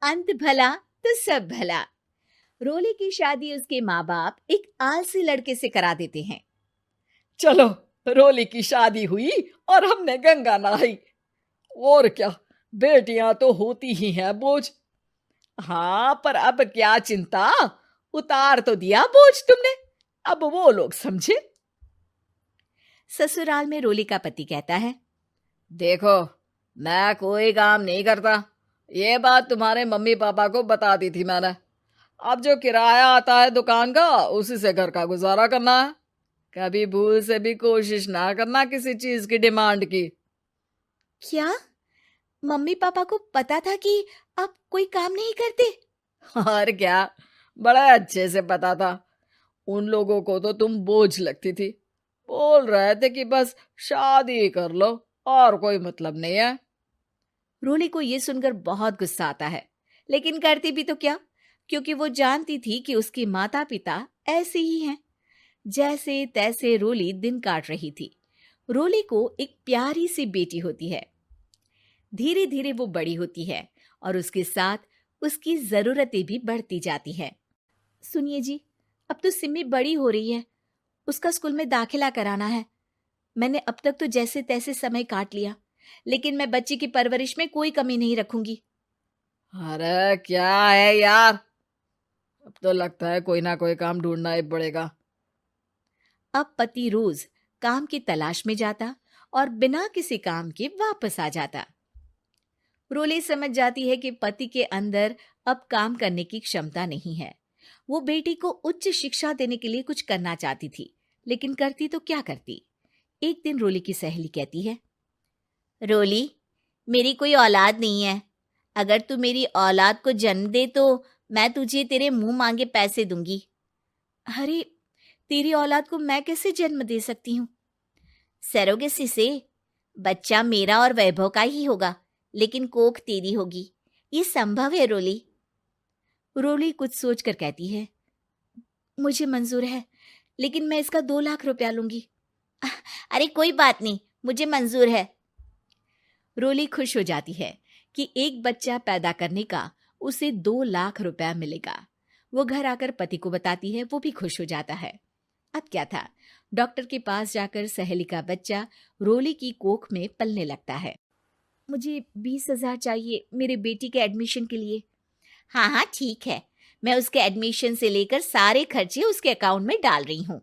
अंत भला तो सब भला। रोली की शादी उसके माँ बाप एक आलसी लड़के से करा देते हैं। चलो, रोली की शादी हुई और हमने गंगा नहाई। और क्या, बेटियां तो होती ही हैं बोझ। हाँ, पर अब क्या चिंता, उतार तो दिया बोझ तुमने, अब वो लोग समझे। ससुराल में रोली का पति कहता है, देखो, मैं कोई काम नहीं करता, ये बात तुम्हारे मम्मी पापा को बता दी थी मैंने। अब जो किराया आता है दुकान का, उसी से घर का गुजारा करना है। कभी भूल से भी कोशिश ना करना किसी चीज की डिमांड की। क्या मम्मी पापा को पता था कि आप कोई काम नहीं करते? और क्या, बड़ा अच्छे से पता था। उन लोगों को तो तुम बोझ लगती थी, बोल रहे थे कि बस शादी कर लो और कोई मतलब नहीं है। रोली को यह सुनकर बहुत गुस्सा आता है, लेकिन करती भी तो क्या, क्योंकि वो जानती थी कि उसके माता पिता ऐसे ही हैं। जैसे तैसे रोली दिन काट रही थी। रोली को एक प्यारी सी बेटी होती है। धीरे धीरे वो बड़ी होती है और उसके साथ उसकी जरूरतें भी बढ़ती जाती हैं। सुनिए जी, अब तो सिमी बड़ी हो रही है, उसका स्कूल में दाखिला कराना है। मैंने अब तक तो जैसे तैसे समय काट लिया, लेकिन मैं बच्ची की परवरिश में कोई कमी नहीं रखूंगी। अरे क्या है यार, अब तो लगता है कोई ना कोई काम ढूंढना ही पड़ेगा। अब पति रोज काम की तलाश में जाता और बिना किसी काम के वापस आ जाता। रोली समझ जाती है कि पति के अंदर अब काम करने की क्षमता नहीं है। वो बेटी को उच्च शिक्षा देने के लिए कुछ करना चाहती थी, लेकिन करती तो क्या करती। एक दिन रोली की सहेली कहती है, रोली, मेरी कोई औलाद नहीं है। अगर तू मेरी औलाद को जन्म दे तो मैं तुझे तेरे मुंह मांगे पैसे दूंगी। अरे, तेरी औलाद को मैं कैसे जन्म दे सकती हूँ? सरोगेसी से। बच्चा मेरा और वैभव का ही होगा, लेकिन कोख तेरी होगी। ये संभव है रोली। रोली कुछ सोचकर कहती है, मुझे मंजूर है, लेकिन मैं इसका 2 लाख रुपया लूंगी। अरे कोई बात नहीं, मुझे मंजूर है। रोली खुश हो जाती है कि एक बच्चा पैदा करने का उसे 2 लाख रुपया मिलेगा। वो घर आकर पति को बताती है, वो भी खुश हो जाता है। अब क्या था, डॉक्टर के पास जाकर सहेली का बच्चा रोली की कोख में पलने लगता है। मुझे 20,000 चाहिए मेरे बेटी के एडमिशन के लिए। हाँ हाँ ठीक है, मैं उसके एडमिशन से लेकर सारे खर्चे उसके अकाउंट में डाल रही हूँ।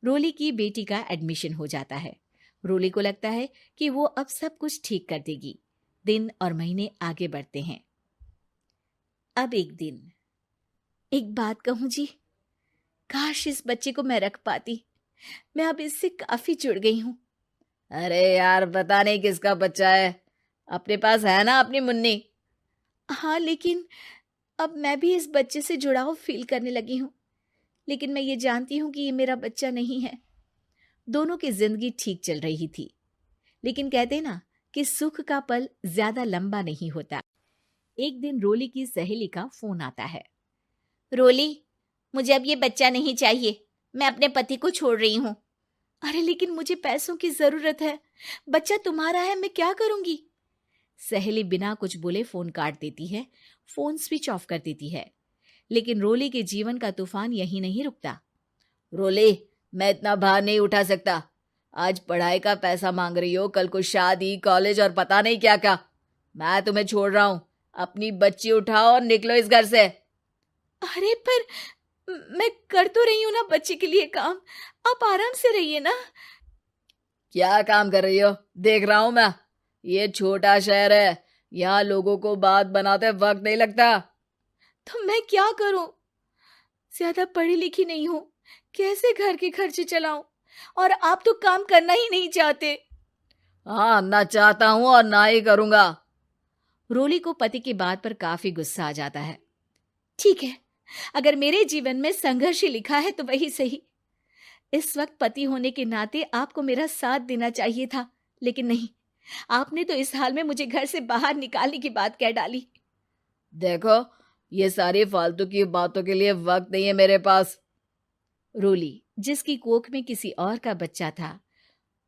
रोली की बेटी का एडमिशन हो जाता है। रोली को लगता है कि वो अब सब कुछ ठीक कर देगी। दिन और महीने आगे बढ़ते हैं। अब एक दिन, एक बात कहूं जी, काश इस बच्चे को मैं रख पाती। मैं अब इससे काफी जुड़ गई हूँ। अरे यार, पता नहीं किसका बच्चा है, अपने पास है ना अपनी मुन्नी। हाँ, लेकिन अब मैं भी इस बच्चे से जुड़ाव फील करने लगी हूँ। लेकिन मैं ये जानती हूँ कि ये मेरा बच्चा नहीं है। दोनों की जिंदगी ठीक चल रही थी, लेकिन कहते ना कि सुख का पल ज्यादा लंबा नहीं होता। एक दिन रोली की सहेली का फोन आता है। रोली, मुझे अब ये बच्चा नहीं चाहिए, मैं अपने पति को छोड़ रही हूँ। अरे लेकिन मुझे पैसों की जरूरत है, बच्चा तुम्हारा है, मैं क्या करूंगी? सहेली बिना कुछ बोले फोन काट देती है, फोन स्विच ऑफ कर देती है। लेकिन रोली के जीवन का तूफान यहीं नहीं रुकता। रोली, मैं इतना भार नहीं उठा सकता। आज पढ़ाई का पैसा मांग रही हो, कल को शादी, कॉलेज और पता नहीं क्या क्या। मैं तुम्हें छोड़ रहा हूँ, अपनी बच्ची उठाओ और निकलो इस घर से। अरे पर मैं कर तो रही हूं ना बच्चे के लिए काम, आप आराम से रहिए ना। क्या काम कर रही हो, देख रहा हूं मैं। ये छोटा शहर है, यहाँ लोगों को बात बनाते वक्त नहीं लगता। तो मैं क्या करूं? ज्यादा पढ़ी लिखी नहीं हूं, कैसे घर के खर्चे चलाऊं? और आप तो काम करना ही नहीं चाहते। हाँ, ना चाहता हूं और ना ही करूंगा। रोली को पति की बात पर काफी गुस्सा आ जाता है। ठीक है, अगर मेरे जीवन में संघर्ष ही लिखा है तो वही सही। इस वक्त पति होने के नाते आपको मेरा साथ देना चाहिए था, लेकिन नहीं, आपने तो इस हाल में मुझे घर से बाहर निकालने की बात कह डाली। देखो, ये सारी फालतू की बातों के लिए वक्त नहीं है मेरे पास। रोली, जिसकी कोख में किसी और का बच्चा था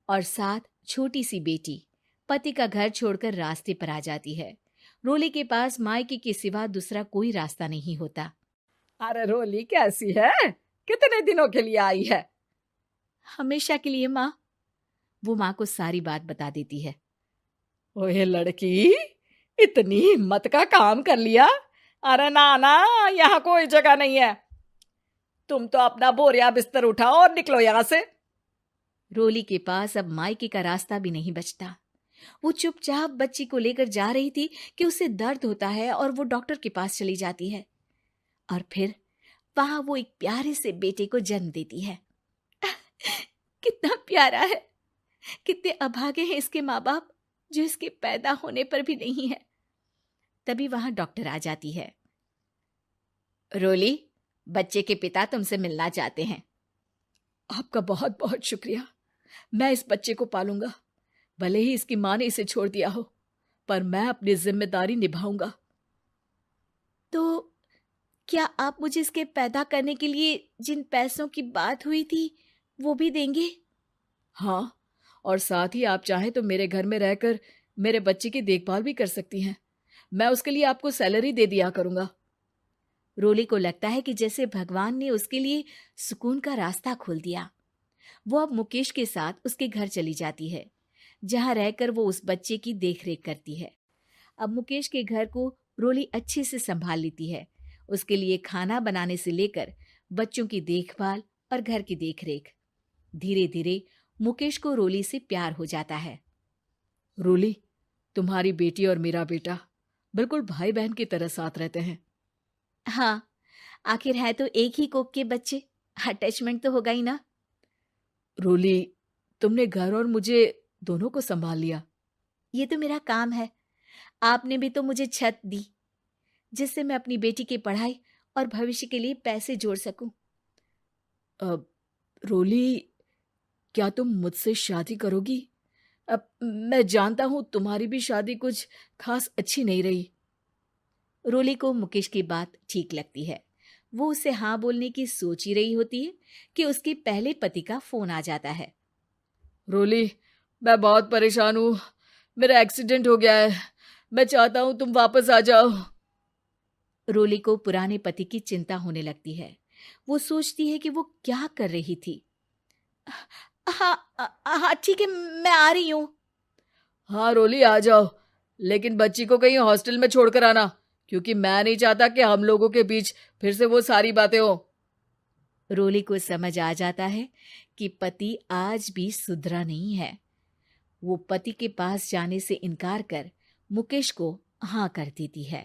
और साथ छोटी सी बेटी, पति का घर छोड़कर रास्ते पर आ जाती है। रोली के पास मायके के सिवा दूसरा कोई रास्ता नहीं होता। अरे रोली कैसी है? कितने दिनों के लिए आई है? हमेशा के लिए माँ। वो माँ को सारी बात बता देती है। ओए लड़की, इतनी हिम्मत का काम कर लिया। अरे ना ना, यहाँ कोई जगह नहीं है। तुम तो अपना बोरिया बिस्तर उठाओ और निकलो यहाँ से। रोली के पास अब मायके का रास्ता भी नहीं बचता। वो चुपचाप बच्ची को लेकर जा रही थी कि उसे दर्द होता है और वो डॉक्टर के पास चली जाती है और फिर वहां वो एक प्यारे से बेटे को जन्म देती है। कितना प्यारा है, कितने अभागे हैं इसके माँ बाप जो इसके पैदा होने पर भी नहीं है। तभी वहां डॉक्टर आ जाती है। रोली, बच्चे के पिता तुमसे मिलना चाहते हैं। आपका बहुत बहुत शुक्रिया। मैं इस बच्चे को पालूंगा, भले ही इसकी माँ ने इसे छोड़ दिया हो, पर मैं अपनी जिम्मेदारी निभाऊंगा। तो क्या आप मुझे इसके पैदा करने के लिए जिन पैसों की बात हुई थी वो भी देंगे? हाँ, और साथ ही आप चाहें तो मेरे घर में रहकर मेरे बच्चे की देखभाल भी कर सकती हैं। मैं उसके लिए आपको सैलरी दे दिया करूंगा। रोली को लगता है कि जैसे भगवान ने उसके लिए सुकून का रास्ता खोल दिया। वो अब मुकेश के साथ उसके घर चली जाती है, जहां रहकर वो उस बच्चे की देखरेख करती है। अब मुकेश के घर को रोली अच्छे से संभाल लेती है। उसके लिए खाना बनाने से लेकर बच्चों की देखभाल और घर की देखरेख। धीरे धीरे मुकेश को रोली से प्यार हो जाता है। रोली, तुम्हारी बेटी और मेरा बेटा बिल्कुल भाई बहन की तरह साथ रहते हैं। हाँ, आखिर है तो एक ही कोख के बच्चे, अटैचमेंट तो होगा ही ना। रोली, तुमने घर और मुझे दोनों को संभाल लिया। ये तो मेरा काम है। आपने भी तो मुझे छत दी जिससे मैं अपनी बेटी की पढ़ाई और भविष्य के लिए पैसे जोड़ सकूं। अब रोली, क्या तुम मुझसे शादी करोगी? अब मैं जानता हूं तुम्हारी भी शादी कुछ खास अच्छी नहीं रही। रोली को मुकेश की बात ठीक लगती है। वो उसे हाँ बोलने की सोच ही रही होती है कि उसके पहले पति का फोन आ जाता है। रोली, मैं बहुत परेशान हूं। मेरा एक्सीडेंट हो गया है। मैं चाहता हूं तुम वापस आ जाओ। रोली को पुराने पति की चिंता होने लगती है। वो सोचती है कि वो क्या कर रही थी। हाँ हाँ ठीक है, मैं आ रही हूँ। हाँ रोली, आ जाओ, लेकिन बच्ची को कहीं हॉस्टल में छोड़कर आना, क्योंकि मैं नहीं चाहता कि हम लोगों के बीच फिर से वो सारी बातें हो। रोली को समझ आ जाता है कि पति आज भी सुधरा नहीं है। वो पति के पास जाने से इनकार कर मुकेश को हाँ कर देती है।